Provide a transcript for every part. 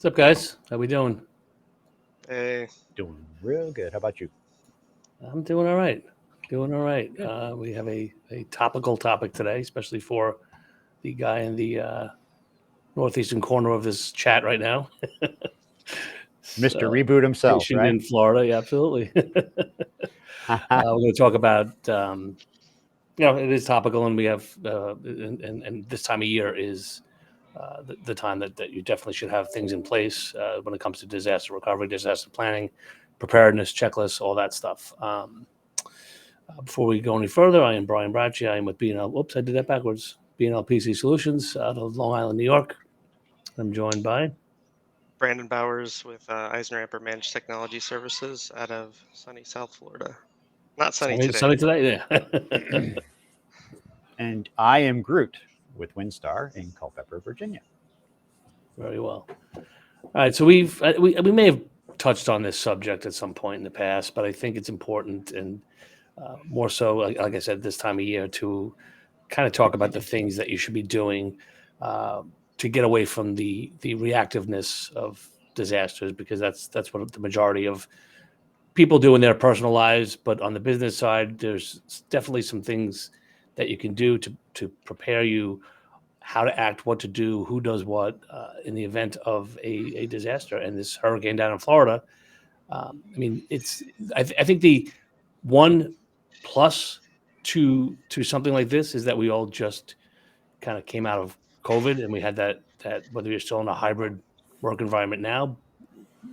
What's up, guys? How we doing? Hey, Doing real good. How about you? I'm doing all right. Doing all right. Good. We have a topical topic today, especially for the guy in the northeastern corner of this chat right now. Mr. So, Reboot himself, stationed right? in Florida, yeah, absolutely. We're going to talk about, it is topical, and we have, and this time of year is the time that you definitely should have things in place when it comes to disaster recovery, disaster planning, preparedness, checklists, all that stuff. Before we go any further, I am Brian Bracci. I am with B&L. Whoops, I did that backwards. B&L PC Solutions out of Long Island, New York. I'm joined by Brandon Bowers with Eisenramper Managed Technology Services out of sunny South Florida. Not sunny today, Sunny but today. Yeah. And I am Groot with Windstar in Culpeper, Virginia. Very well. All right, so we may have touched on this subject at some point in the past, but I think it's important and more so, like I said, this time of year to kind of talk about the things that you should be doing uh, to get away from the reactiveness of disasters, because that's what the majority of people do in their personal lives. But on the business side, there's definitely some things that you can do to prepare you how to act, what to do, who does what in the event of a disaster. And this hurricane down in Florida, I mean, I think the one plus to something like this is that we all just kind of came out of COVID, and we had that whether you're still in a hybrid work environment now,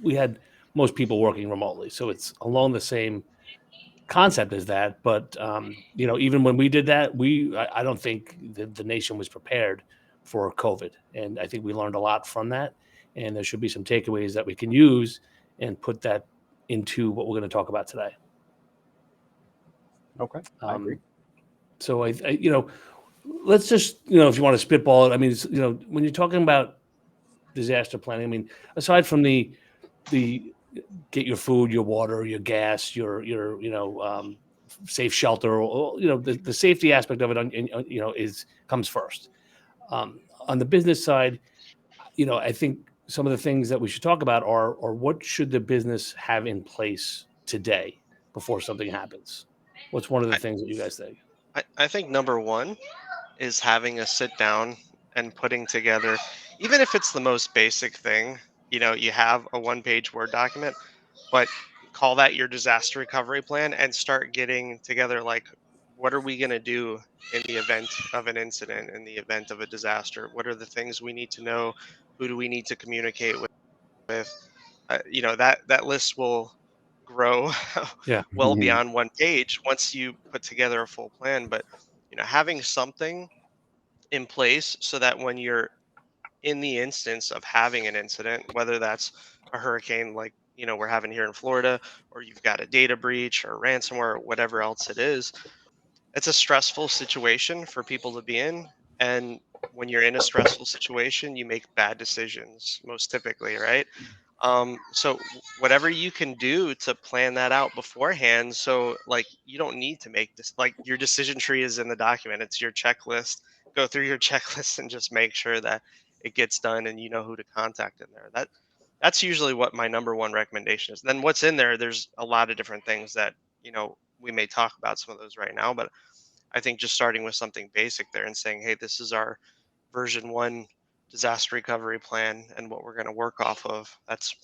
we had most people working remotely, so it's along the same concept as that. But even when we did that, I don't think the nation was prepared for COVID, and I think we learned a lot from that. And there should be some takeaways that we can use and put that into what we're going to talk about today. Okay, I agree. Um, so let's just if you want to spitball it. I mean, when you're talking about disaster planning, I mean, aside from the get your food, your water, your gas, your safe shelter, or the safety aspect of it, is comes first. On the business side, I think some of the things that we should talk about are what should the business have in place today before something happens. What's one of the I, things that you guys think? I think number one is having a sit down and putting together, even if it's the most basic thing, you have a one-page Word document, but call that your disaster recovery plan and start getting together like, what are we going to do in the event of an incident, in the event of a disaster? What are the things we need to know? Who do we need to communicate with? That list will grow Yeah. well beyond one page once you put together a full plan. But having something in place so that when you're in the instance of having an incident, whether that's a hurricane like we're having here in Florida, or you've got a data breach or ransomware or whatever else it is, it's a stressful situation for people to be in. And when you're in a stressful situation, you make bad decisions most typically, right? So whatever you can do to plan that out beforehand, so like you don't need to make this, like your decision tree is in the document. It's your checklist. Go through your checklist and just make sure that it gets done and you know who to contact in there. That's usually what my number one recommendation is. Then what's in there, there's a lot of different things that, we may talk about some of those right now, but I think just starting with something basic there and saying, hey, this is our version one disaster recovery plan and what we're going to work off of. That's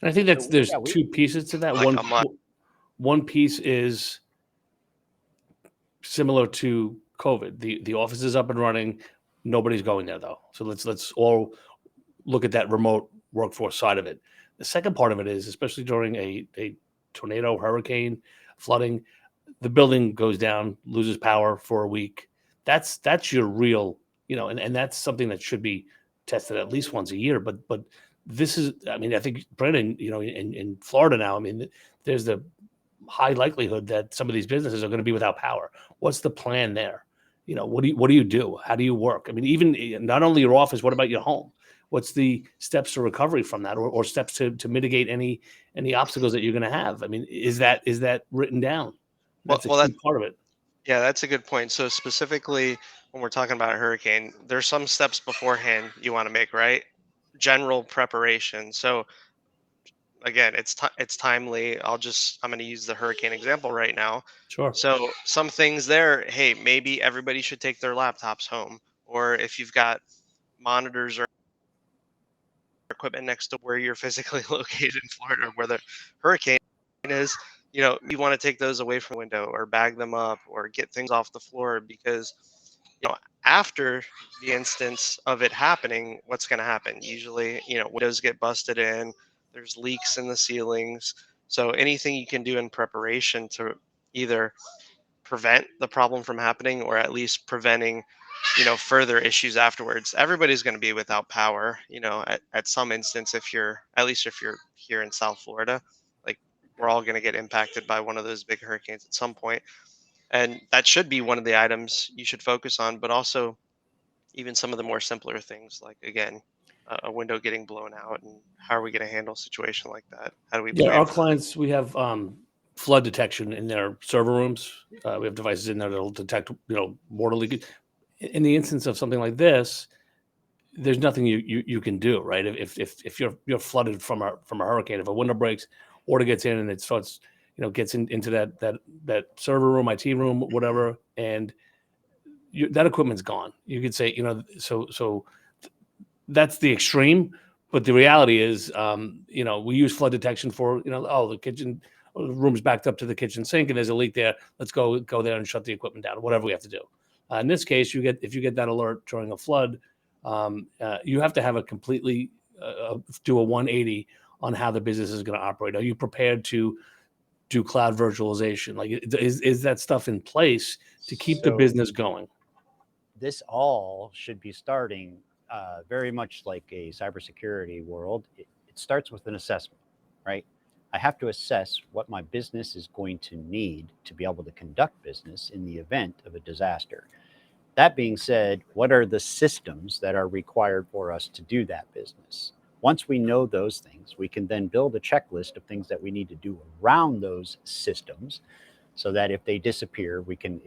And I think So there's yeah, we two pieces to that. like a month. One piece is similar to COVID. The office is up and running. Nobody's going there though. So let's all look at that remote workforce side of it. The second part of it is, especially during a tornado, hurricane, flooding, the building goes down, loses power for a week. That's your real, and that's something that should be tested at least once a year. But this is, I mean, I think Brandon, in Florida now, I mean, there's the high likelihood that some of these businesses are going to be without power. What's the plan there? What do you do? How do you work? I mean, even not only your office, what about your home? What's the steps to recovery from that, or steps to mitigate any obstacles that you're going to have? I mean, is that written down? Well, That's a well, that key part of it. yeah, that's a good point. So specifically, when we're talking about a hurricane, there's some steps beforehand you want to make, right? general preparation. So again, it's timely. I'm going to use the hurricane example right now. Sure. So some things there, hey, maybe everybody should take their laptops home, or if you've got monitors or equipment next to where you're physically located in Florida, where the hurricane is, you want to take those away from the window or bag them up or get things off the floor because, after the instance of it happening, what's going to happen? Usually, windows get busted in, there's leaks in the ceilings. So anything you can do in preparation to either prevent the problem from happening or at least preventing further issues afterwards. Everybody's going to be without power, at some instance. If you're here in South Florida, like, we're all going to get impacted by one of those big hurricanes at some point, and that should be one of the items you should focus on. But also, even some of the more simpler things, like, again, a window getting blown out, and how are we going to handle a situation like that? How do we Yeah, plan our for clients, we have flood detection in their server rooms. We have devices in there that'll detect, water leakage. In the instance of something like this, there's nothing you can do, right? If you're flooded from a hurricane, if a window breaks, water gets in and it starts, gets into that server room, IT room, whatever, and that equipment's gone. You could say, so that's the extreme, but the reality is, we use flood detection for, the kitchen room's backed up to the kitchen sink and there's a leak there. Let's go there and shut the equipment down, whatever we have to do. In this case, if you get that alert during a flood, you have to have a completely do a 180 on how the business is going to operate. Are you prepared to do cloud virtualization? Like, is that stuff in place to keep the So business going? this all should be starting very much like a cybersecurity world. It starts with an assessment, right? I have to assess what my business is going to need to be able to conduct business in the event of a disaster. That being said, what are the systems that are required for us to do that business? Once we know those things, we can then build a checklist of things that we need to do around those systems so that if they disappear, we can,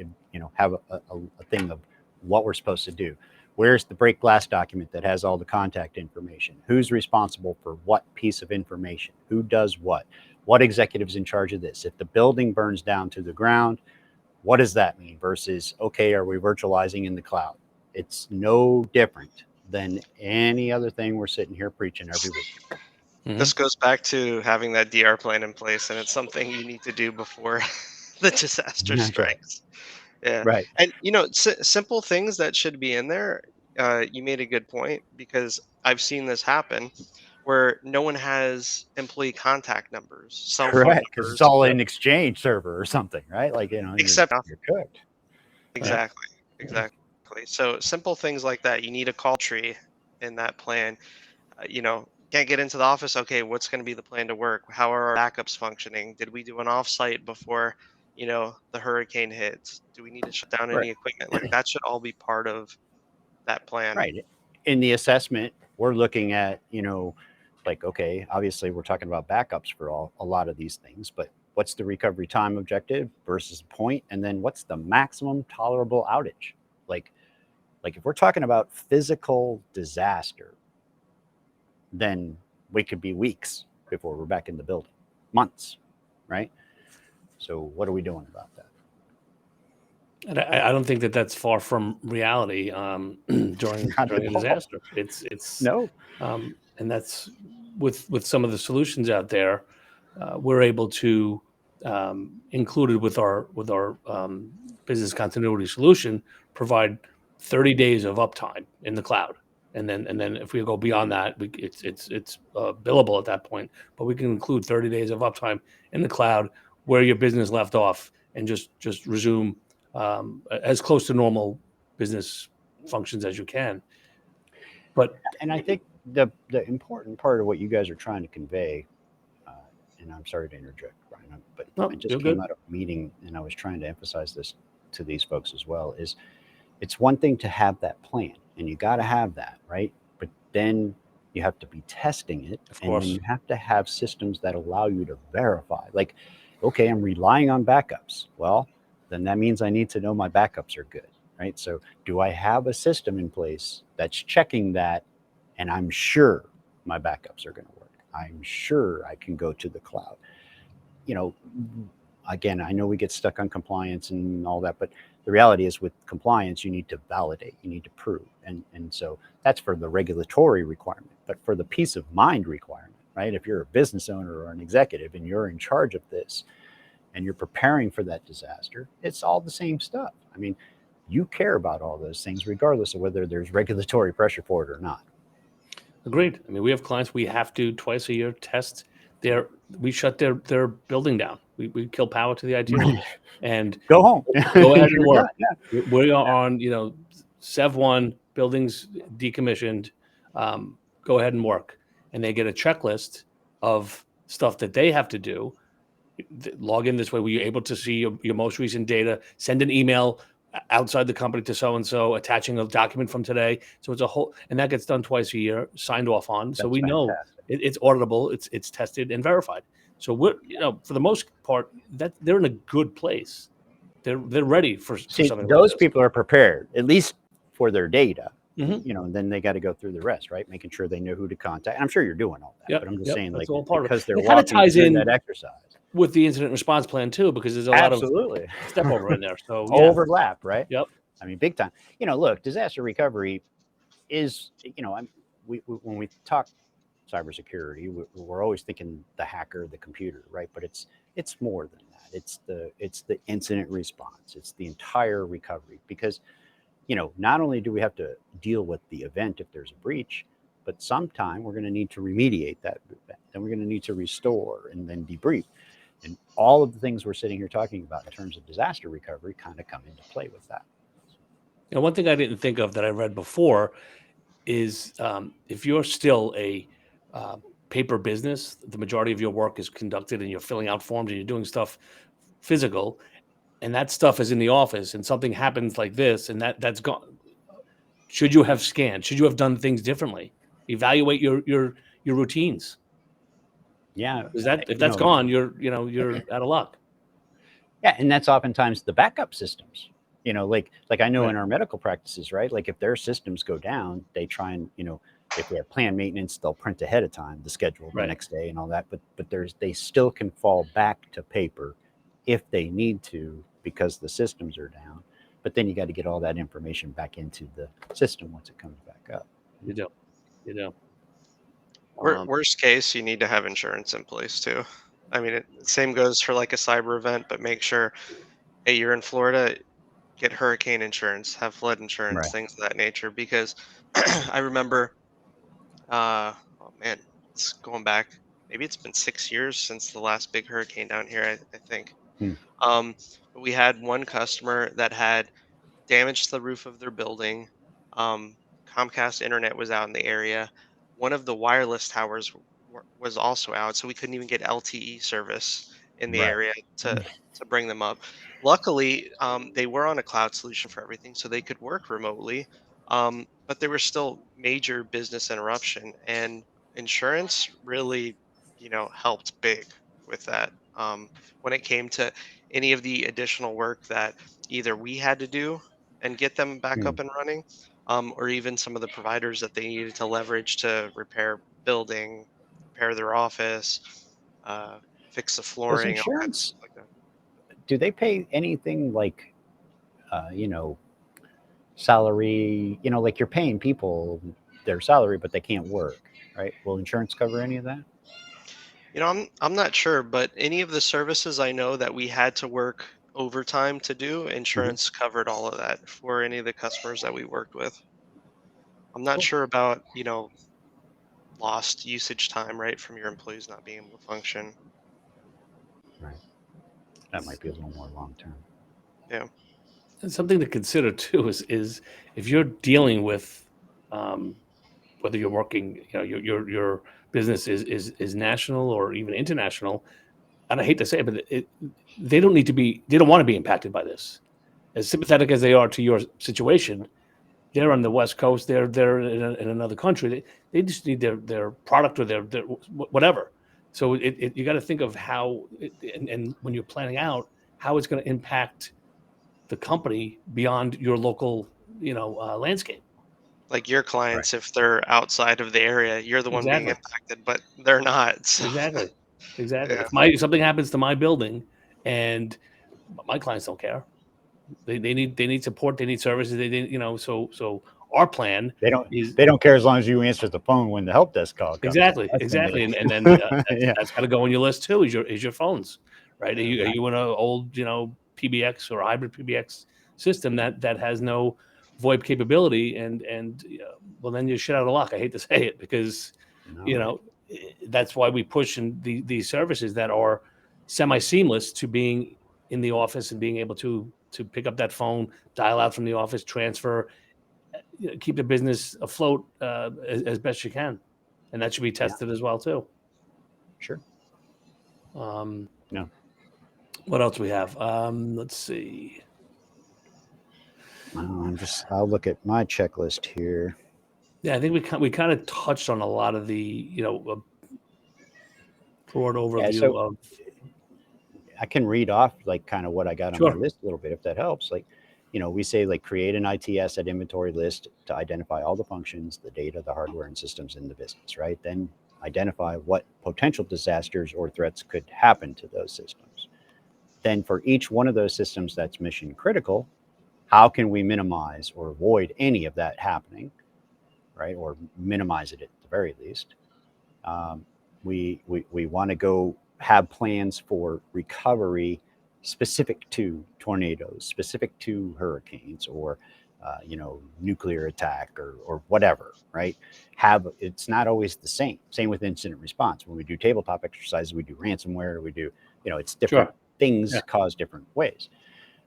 have a thing of what we're supposed to do. Where's the break glass document that has all the contact information? Who's responsible for what piece of information? Who does what? What executive's in charge of this? If the building burns down to the ground, what does that mean versus, okay, are we virtualizing in the cloud? It's no different than any other thing we're sitting here preaching every week. this? Goes back to having that DR plan in place, and it's something you need to do before the disaster That's right. strikes. Yeah, Right. and simple things that should be in there. You made a good point, because I've seen this happen where no one has employee contact numbers, cell phone Correct. Because it's numbers, all in Exchange server or something, right? Like, except you're cooked. Right. exactly, exactly. So simple things like that. You need a call tree in that plan. Can't get into the office. Okay, what's going to be the plan to work? How are our backups functioning? Did we do an offsite before, the hurricane hits? Do we need to shut down Right. any equipment? Like, that should all be part of that plan. Right. In the assessment, we're looking at, like, okay, obviously we're talking about backups for a lot of these things, but what's the recovery time objective versus point? And then what's the maximum tolerable outage? Like if we're talking about physical disaster, then we could be weeks before we're back in the building, months, right? So what are we doing about that? And I don't think that that's far from reality during Not a at all. disaster. It's No. and that's with some of the solutions out there, we're able to included with our business continuity solution, provide 30 days of uptime in the cloud, and then if we go beyond that, it's billable at that point. But we can include 30 days of uptime in the cloud where your business left off, and just resume as close to normal business functions as you can. But And I think the important part of what you guys are trying to convey, uh, and I'm sorry to interject, Brian, but no, I just you're came good. out of a meeting and I was trying to emphasize this to these folks as well, is it's one thing to have that plan and you got to have that, right? But then you have to be testing it, Of and then course. you have to have systems that allow you to verify. Like, okay, I'm relying on backups. Well, then that means I need to know my backups are good, right? So do I have a system in place that's checking that, and I'm sure my backups are going to work. I'm sure I can go to the cloud. You know, again, I know we get stuck on compliance and all that, but the reality is with compliance, you need to validate, you need to prove. And so that's for the regulatory requirement, but for the peace of mind requirement, right? If you're a business owner or an executive and you're in charge of this and you're preparing for that disaster, it's all the same stuff. I mean, you care about all those things regardless of whether there's regulatory pressure for it or not. Agreed. I mean, we have clients we have to twice a year test we shut their building down. We kill power to the IT room and Go home. go ahead and work. Yeah. We are on, Sev 1, buildings decommissioned, go ahead and work. And they get a checklist of stuff that they have to do. Log in this way. Were you able to see your most recent data? Send an email outside the company to so-and-so, attaching a document from today. So it's a whole, and that gets done twice a year, signed off on. So That's we know fantastic. it's auditable, it's tested and verified. So we're, for the most part, that they're in a good place. They're ready for See, something those like this. people are prepared, at least for their data. Mhm. And then they got to go through the rest, right? Making sure they know who to contact. And I'm sure you're doing all that, Yep, but I'm just yep, saying, that's like, all part of it. because they're It kinda walking ties through in that exercise. with the incident response plan too, because there's a lot of Absolutely. step over in there. So yeah. Overlap, right? Yep. I mean, big time. Look, disaster recovery is, when we talk cybersecurity, we're always thinking the hacker, the computer, right? But it's more than that. It's the incident response. It's the entire recovery, because not only do we have to deal with the event if there's a breach, but sometime we're going to need to remediate that event. Then we're going to need to restore and then debrief. And all of the things we're sitting here talking about in terms of disaster recovery kind of come into play with that. One thing I didn't think of that I read before is if you're still a paper business, the majority of your work is conducted and you're filling out forms and you're doing stuff physical, and that stuff is in the office and something happens like this and that's gone. Should you have scanned? Should you have done things differently? Evaluate your routines. Yeah. Because if that's gone, you're out of luck. Yeah, and that's oftentimes the backup systems. Like I know Right. in our medical practices, right? Like if their systems go down, they try and if they have planned maintenance, they'll print ahead of time the schedule the Right. next day and all that. But they still can fall back to paper if they need to, because the systems are down. But then you got to get all that information back into the system once it comes back up. You do. Worst case, you need to have insurance in place too. I mean, same goes for like a cyber event, but make sure, hey, you're in Florida, get hurricane insurance, have flood insurance, Right. things of that nature. Because I remember, oh man, it's going back. Maybe it's been 6 years since the last big hurricane down here. I think. Hmm. But we had one customer that had damage to the roof of their building. Um, Comcast internet was out in the area. One of the wireless towers was also out, so we couldn't even get LTE service in the Right. area to bring them up. Luckily, they were on a cloud solution for everything, so they could work remotely. But there was still major business interruption, and insurance really, helped big with that. When it came to any of the additional work that either we had to do and get them back Hmm. up and running, or even some of the providers that they needed to leverage to repair building, repair their office, uh, fix the Does flooring, all kinds of insurance, stuff like that. do they pay anything like, uh, you know, salary? Like you're paying people their salary, but they can't work, right? Will insurance cover any of that? I'm not sure, but any of the services I know that we had to work overtime to do, Mhm. insurance covered all of that for any of the customers that we worked with. I'm not Cool. sure about, lost usage time, right, from your employees not being able to function. Right. That might be a little more long term. Yeah. And something to consider too is if you're dealing with um, whether you're working, your business is national or even international. And I hate to say it, but they don't need to be. They don't want to be impacted by this. As sympathetic as they are to your situation, they're on the West Coast. They're in another country. They just need their product or their whatever. So you got to think of how and when you're planning out how it's going to impact the company beyond your local landscape. Like your clients, if they're outside of the area, you're the one being Exactly. impacted, but they're not. So, Exactly. Exactly. yeah. If something happens to my building and my clients don't care, they need support, they need services, so our plan They don't is they don't care as long as you answer the phone when the help desk call comes in. exactly, That's the exactly, main. and then Yeah. that's got to go on your list too. Is your phones, right? Are Yeah. you in an old PBX or a hybrid PBX system that has no VoIP capability, and well, then you're shit out of luck. I hate to say it because you No. know that's why we push in these services that are semi seamless to being in the office and being able to pick up that phone, dial out from the office, transfer, keep the business afloat as best you can, and that should be Yeah. tested as well too. Sure. Um, No. what else we have? Let's see. I'll look at my checklist here. Yeah, I think we kind of touched on a lot of the broad Yeah. overview So of. I can read off like kind of what I got on my Sure. list a little bit if that helps. Like, we say like create an IT asset inventory list to identify all the functions, the data, the hardware, and systems in the business, right? Then identify what potential disasters or threats could happen to those systems. Then for each one of those systems that's mission critical, how can we minimize or avoid any of that happening, right? Or minimize it at the very least. Um, we want to go have plans for recovery specific to tornadoes, specific to hurricanes, or nuclear attack, or whatever. Right? It's not always the same. Same with incident response. When we do tabletop exercises, we do ransomware. We do it's different Sure. things Yeah. cause different ways.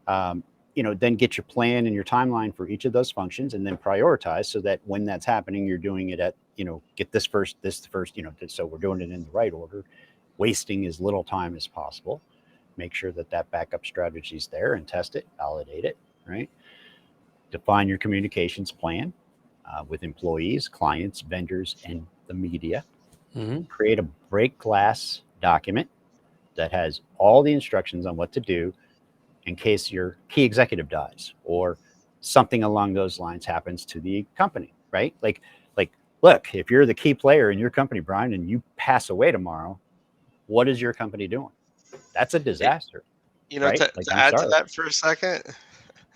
Um, then get your plan and your timeline for each of those functions, and then prioritize so that when that's happening, you're doing it at get this first, so we're doing it in the right order, wasting as little time as possible. Make sure that backup strategy is there and test it, validate it, right? Define your communications plan with employees, clients, vendors, and the media. Mm-hmm. Create a break glass document that has all the instructions on what to do in case your key executive dies or something along those lines happens to the company, right? Like, look, if you're the key player in your company, Brian, and you pass away tomorrow, what is your company doing? That's a disaster, right? Like, To I'm add to sorry. that for a second,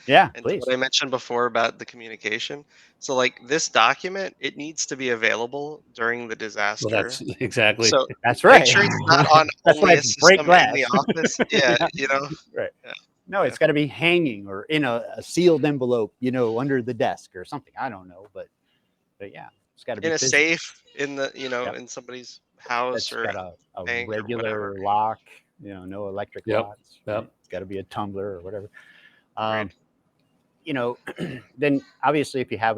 Yeah, and to what please. I mentioned before about the communication. So, like this document, it needs to be available during the Well, disaster. that's exactly. So That's make right. sure it's not on That's why only a it's break system in the glass. office. Yeah, Yeah, right. Yeah, No, yeah. it's got to be hanging or in a sealed envelope, under the desk or something. I don't know, but yeah, it's got to be In a physical. safe in the Yep. in somebody's house That's or got a bank or whatever. regular lock, no electric Yep. locks. Right? Yep. It's got to be a tumbler or whatever. Right. Um, then obviously if you have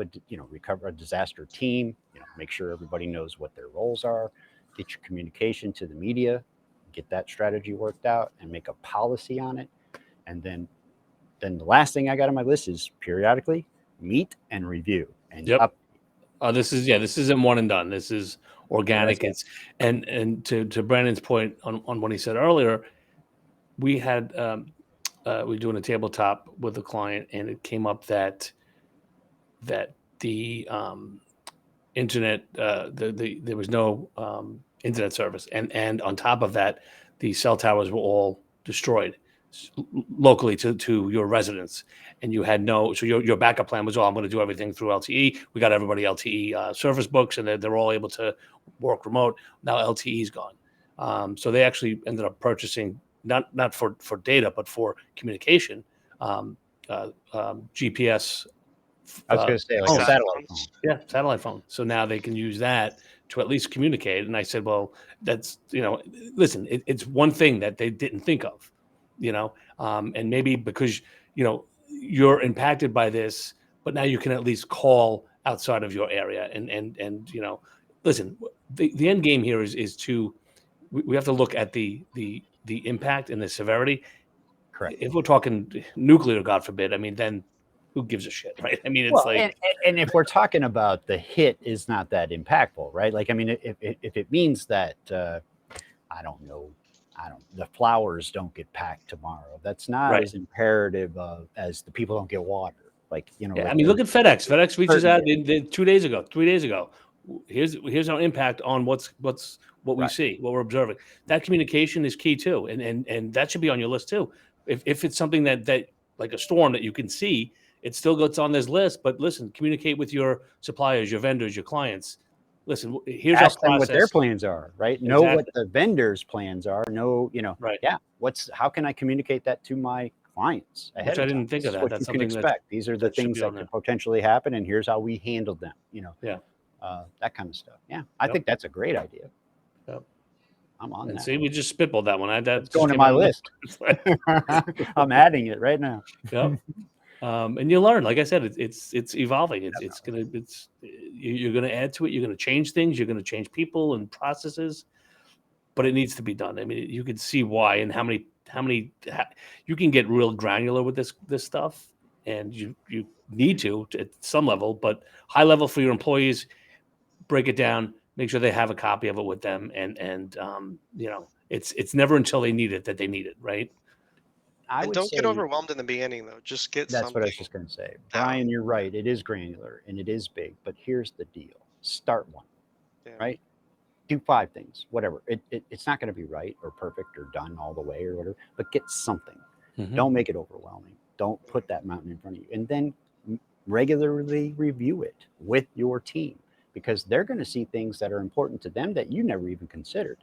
recover a disaster team, make sure everybody knows what their roles are, get your communication to the media, get that strategy worked out and make a policy on it. And then the last thing I got on my list is periodically meet and review and Yep. up. This isn't one and done. This is organic. Yeah, It's and to Brandon's point on what he said earlier, we had we were doing a tabletop with a client, and it came up that the internet there was no internet service, and on top of that, the cell towers were all destroyed locally to your residence, and you had no. So your backup plan was, I'm going to do everything through LTE. We got everybody LTE service books, and they're all able to work remote. Now LTE's gone, so they actually ended up purchasing not for data but for communication, GPS. I was going to say like a Phones. satellite phone. Yeah, satellite phone. So now they can use that to at least communicate. And I said, well, that's listen, it's one thing that they didn't think of, and maybe because you're impacted by this, but now you can at least call outside of your area and listen. The end game here is to we have to look at the impact and the severity. Correct. If we're talking nuclear, God forbid, I mean, then who gives a shit, right? I mean, it's Well, like, and if we're talking about the hit is not that impactful, right? Like, I mean, if it means that I don't know, the flowers don't get packed tomorrow, that's not right. as imperative as the people don't get water, Like, you know, Yeah, like I mean, look at FedEx. FedEx reaches certain out 2 days ago, 3 days ago. Here's our impact on what we Right. see, what we're observing. That communication is key too, and that should be on your list too. If it's something that like a storm that you can see, it still goes on this list. But listen, communicate with your suppliers, your vendors, your clients. Listen, here's our ask them what their process. plans are, right? Know what Exactly. the vendors' plans are. Know, you know, Right. yeah, how can I communicate that to my clients ahead Which I of time? didn't think This of is that. what That's you can something that expect. These are the should things be that on there. could potentially happen, and here's how we handled them. You know, Yeah. that kind of stuff. Yeah, I Yep. think that's a great idea. Yep. I'm on And that. see, we just spitballed that one. That It's just going to came my out of list. nowhere. I'm adding it right now. Yep. And you learn, like I said, it's evolving. Definitely. You're gonna add to it. You're gonna change things. You're gonna change people and processes, but it needs to be done. I mean, you can see why and you can get real granular with this stuff, and you need to at some level, but high level for your employees, break it down, make sure they have a copy of it with them, and it's never until they need it that they need it, right? I And would don't get say overwhelmed in the beginning, though. Just get that's what I something was just going to say. down. Brian, you're right. It is granular and it is big, but here's the deal. Start one, Yeah. right? Do 5 things, whatever. It's not going to be right or perfect or done all the way or whatever, but get something. Mhm. Don't make it overwhelming. Don't put that mountain in front of you. And then regularly review it with your team because they're going to see things that are important to them that you never even considered.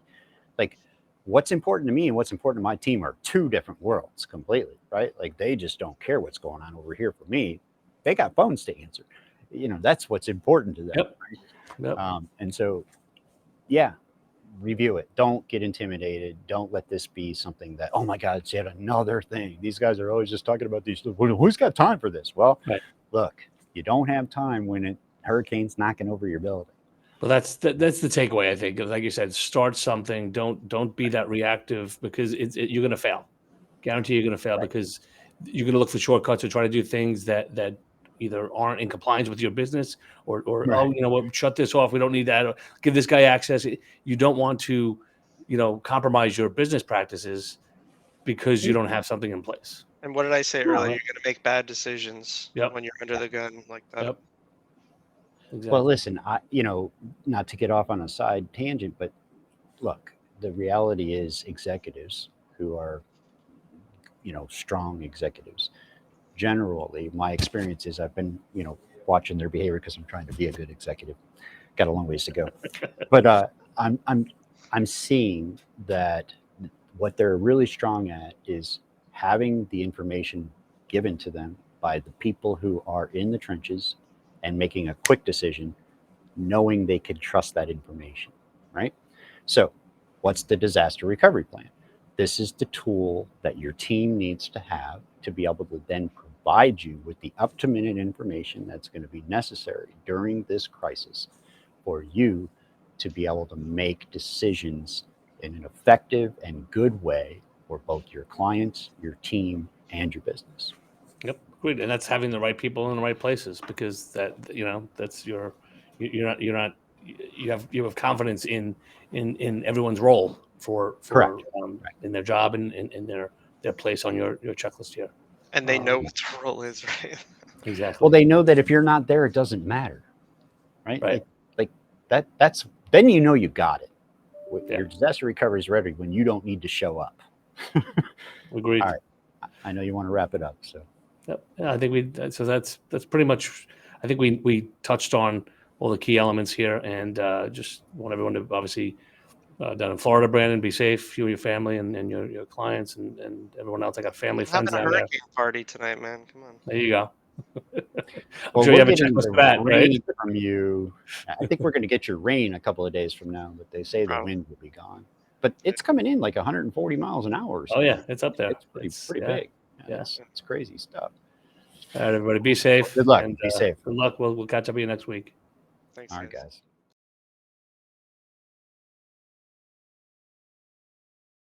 Like what's important to me and what's important to my team are 2 different worlds completely, right? Like they just don't care what's going on over here for me. They got phones to answer. You know, that's what's important to them. Yep. Right? Yep. And so, yeah, review it. Don't get intimidated. Don't let this be something that, oh my God, it's yet another thing. These guys are always just talking about these. Who's got time for this? Well, Right. look, you don't have time when hurricane's knocking over your building. Well, that's the takeaway. I think, like you said, start something. Don't be that reactive because you're going to fail. Guarantee you're going to fail Right. because you're going to look for shortcuts or try to do things that either aren't in compliance with your business or Right. oh, you know what, shut this off. We don't need that. Or give this guy access. You don't want to, compromise your business practices because you don't have something in place. And what did I say No, earlier? You're going to make bad decisions Yep. when you're under the gun like that. Yep. Exactly. Well, listen, not to get off on a side tangent, but look, the reality is executives who are, strong executives. Generally, my experience is I've been, watching their behavior because I'm trying to be a good executive. Got a long ways to go, but I'm seeing that what they're really strong at is having the information given to them by the people who are in the trenches and making a quick decision knowing they could trust that information, right? So, what's the disaster recovery plan? This is the tool that your team needs to have to be able to then provide you with the up to minute information that's going to be necessary during this crisis for you to be able to make decisions in an effective and good way for both your clients, your team, and your business. Yep, agreed. And that's having the right people in the right places because that's you have confidence in everyone's role for Correct. in their job and in their place on your checklist here. And they know Um, what the role is, right? exactly. Well, they know that if you're not there, it doesn't matter, right? Right. Like that's then you know you got it. Yeah. Your disaster recovery is ready when you don't need to show up. Agreed. All right. I know you want to wrap it up, so Yep. Yeah, I think that's pretty much. I think we touched on all the key elements here, and just want everyone to obviously down in Florida, Brandon, be safe, you and your family, and your clients, and everyone else. I got family, I'm friends having a down there. hurricane party tonight, man. Come on. There you go. I'm well, sure you we're have a getting checklist the for that, right? rain from you. I think we're going to get your rain a couple of days from now, but they say the Probably. wind will be gone. But it's coming in like 140 miles an hour. Or Oh something. yeah, it's up there. It's pretty yeah. big. Yeah. It's crazy stuff. All right, everybody, be safe. Good luck. And Be safe. good luck. We'll catch up with you next week. Thanks, All right, guys. guys.